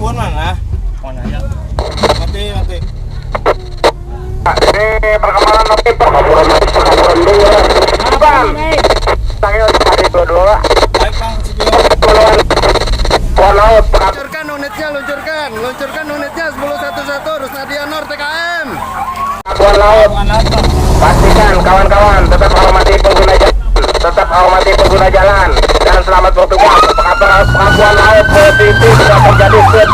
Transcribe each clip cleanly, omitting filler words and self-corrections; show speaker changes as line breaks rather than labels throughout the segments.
pelabuhan mana? Mana ya? Mati.
Ini perkembangan notif perkaburan dulu. Bang. Tanggal hari 22.
Baik Bang, Cipion.
Laut.
Luncurkan unitnya 1011 Rusnadianor TKM.
Pelabuhan laut. Pastikan kawan-kawan tetap hormati pengguna jalan dan selamat bertugas. Pelabuhan laut posisi sudah terjadi 10-1.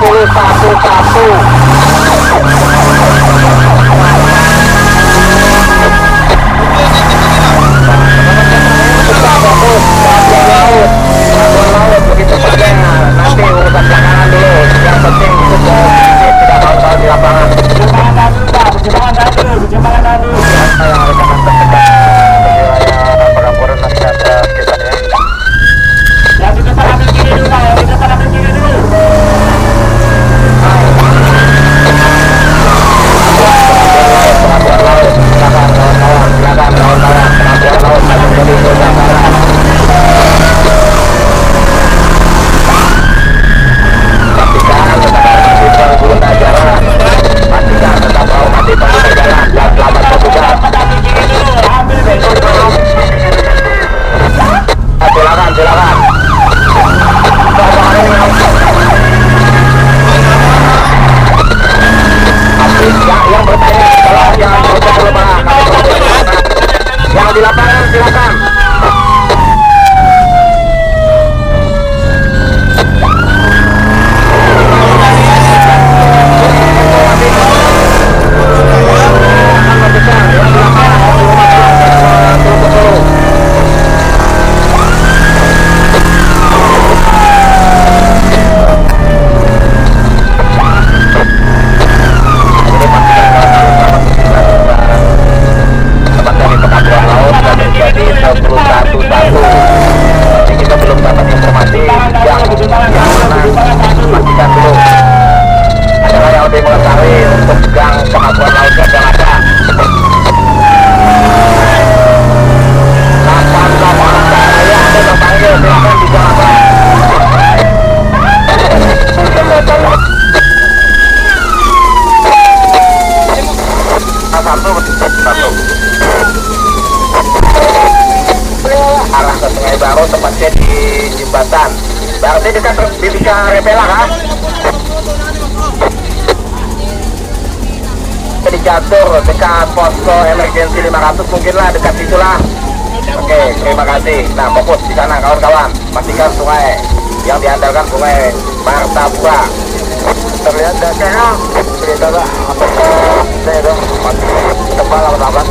Begitu saja, nanti urusan belakangan dulu. Yang penting itu posisi tidak mau di lapangan. Berjemaah dulu. Yang rekan terdekat wilayah perkampungan masyarakat sekitar ya.
Yang di depan ambil kiri dulu, Bang. Yang di depan ambil kiri dulu.
Pelabuhan laut, silakan kawan-kawan, pelabuhan laut masih jadi kebakaran. Pastikan tetap hormati pengguna jalan. Pastikan tetap hormati pengguna jalan dan selamat bertugas. Silakan. Yang bertanya adalah yang di lapangan silakan. Arah ke Sungai Baru, tepatnya di jembatan. Berarti dekat Bibika Repela kan? Di Catur, dekat posko emergensi 500 mungkinlah, dekat situlah. Oke, terima kasih. Nah, fokus di sana kawan-kawan. Pastikan sungai yang diandalkan Sungai Martapura. Terlihat dasarnya cerita lah apa saya dong tebal apa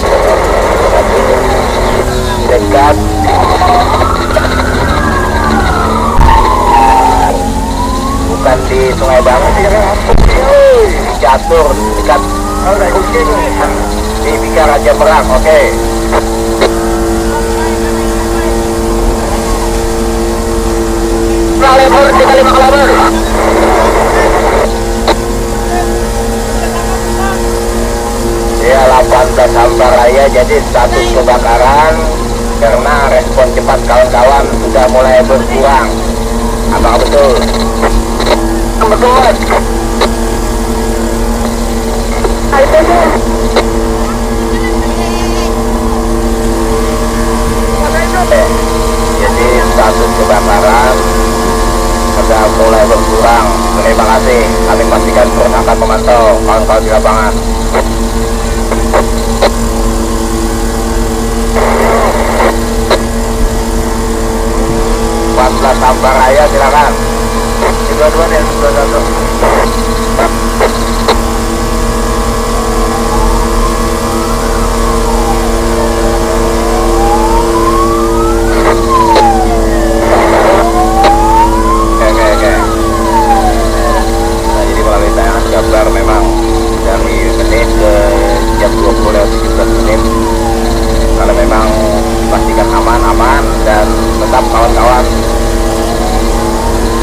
dekat bukan di Sungai Baru sih Catur dekat di Bika Raja Perang. Oke. Lebur kita 5 kilometer. Ya 18 Hambar Raya jadi status kebakaran karena respon cepat kawan-kawan sudah mulai berkurang. Apakah betul? Betul. Jadi status kebakaran sudah mulai berkurang. Terima kasih. Kami pastikan terus akan memantau kawan-kawan di lapangan. 14 Hambar Raya silakan. Dua-dua nih, dua-dua. Oke. Nah, jadi melalui tayangan gambar memang dari menit ke jam 20:17 menit. Kalau memang pastikan aman dan tetap kawan-kawan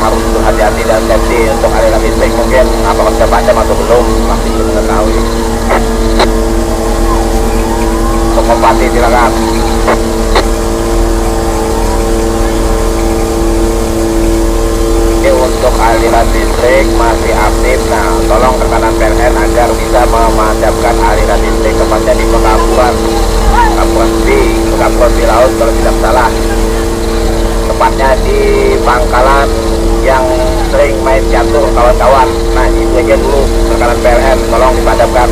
harus berhati-hati dan safety untuk aliran listrik mungkin apakah sudah padam aliran listrik masih aktif. Nah, tolong rekanan PLN agar bisa memadamkan aliran listrik, tepatnya di Pekambuan B Laut kalau tidak salah, tepatnya di pangkalan yang sering main catur kawan-kawan. Nah, itu aja dulu rekanan PLN, tolong dipadamkan.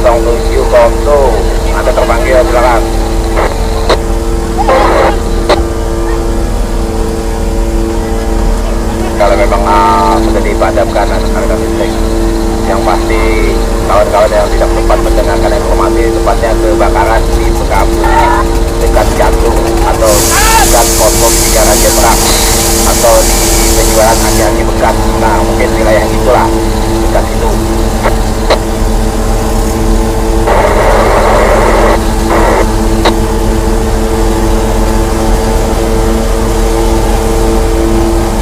07 Konto, Anda terpanggil, silakan. Kalau memang sudah dipadamkan aliran listrik, yang pasti kawan-kawan yang tidak sempat mendengarkan informasi, tepatnya kebakaran di Bekabun dekat Jantung atau dekat pos 3 Raja Perak atau di penjualan aki-aki bekas. Nah, mungkin wilayah itulah, dekat itu.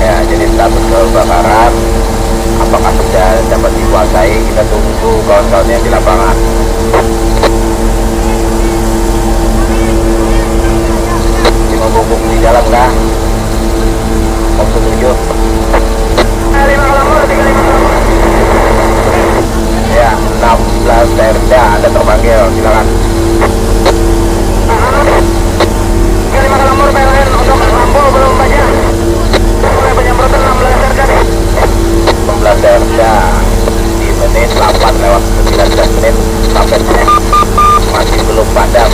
Ya, jadi status kebakaran apakah sudah dapat dikuasai, kita tunggu kawan-kawan yang di lapangan. Cuma bubuk di jalan kah? Om 7 ya, 16 Serda, Anda terpanggil, silakan. 5 nomor PLN untuk lampu belum banyak. Mulai penyemprotan 16 Serda nih. 16 Serda di menit 8:19 sampai masih belum padam.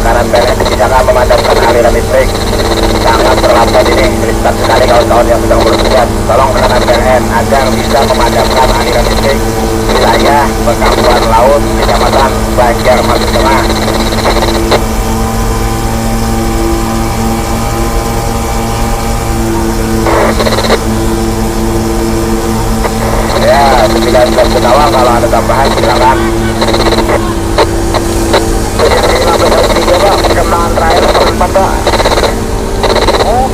Kanan PLN bisakah memadamkan aliran listrik? Sangat terlambat ini, riskan sekali kawan-kawan yang sedang bertugas. Tolong kanan PLN agar bisa memadamkan aliran listrik wilayah Pekambuan Laut, Kecamatan Banjarmasin Tengah. Ya, 19 Gunawan, kalau ada tambahan silakan. 15 Pak, perkembangan terakhir Pak. Oh,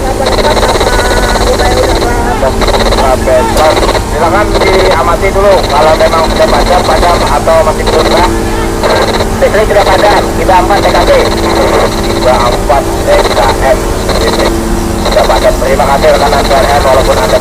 Petron, silakan diamati dulu. Kalau memang sudah padam atau masih belum Pak. Listrik sudah padam, kita 4 TKP. Kita 4 TKM listrik sudah padam. Terima kasih rekan PLN, walaupun Anda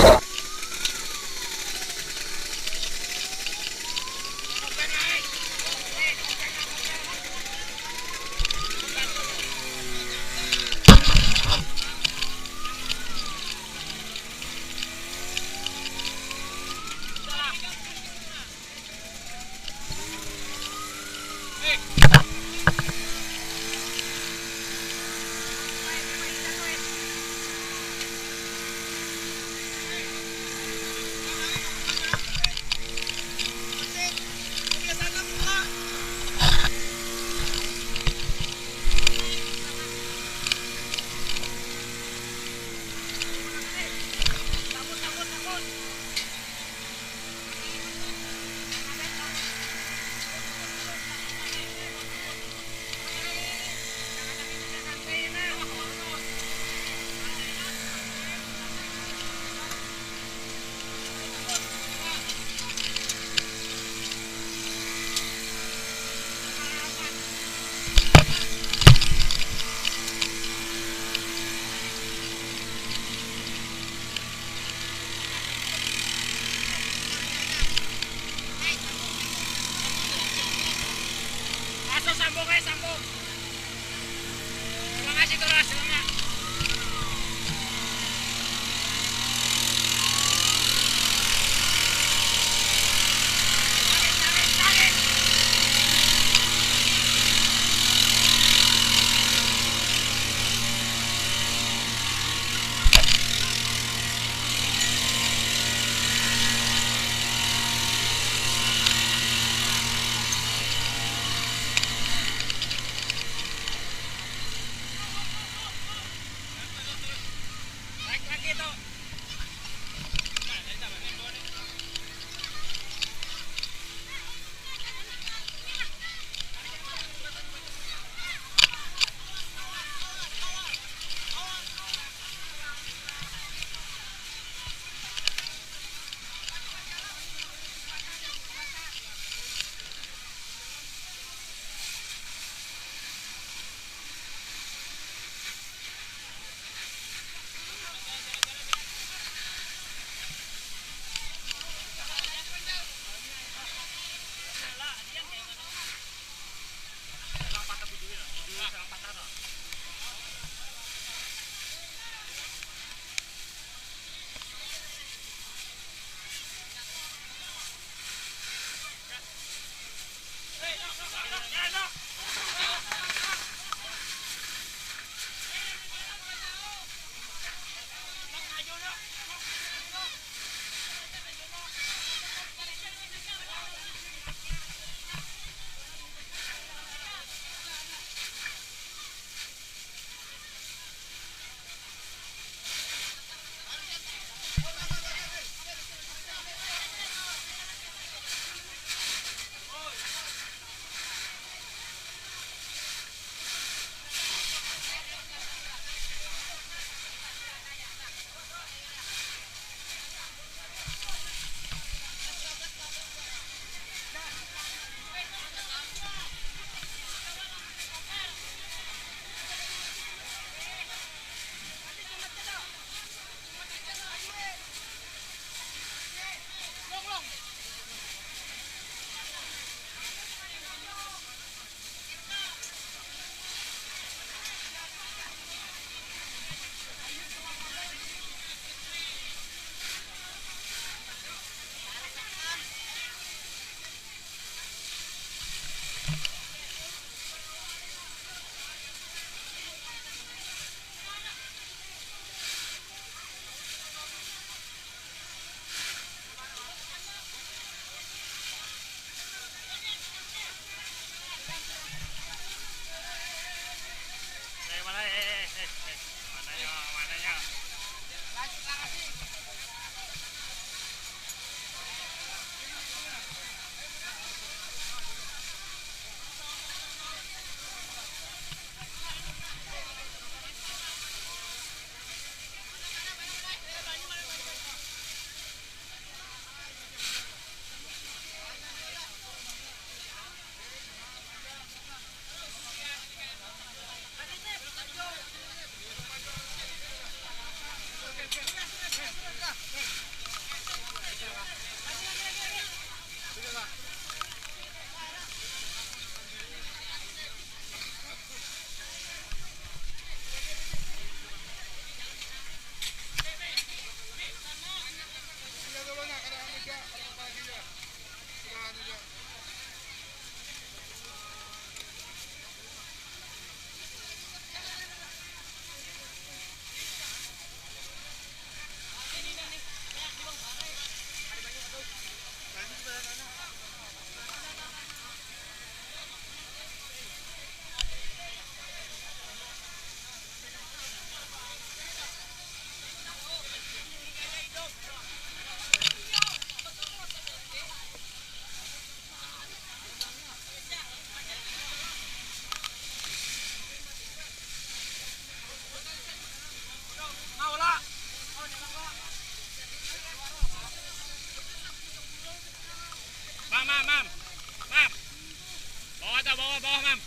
bawah, Mam.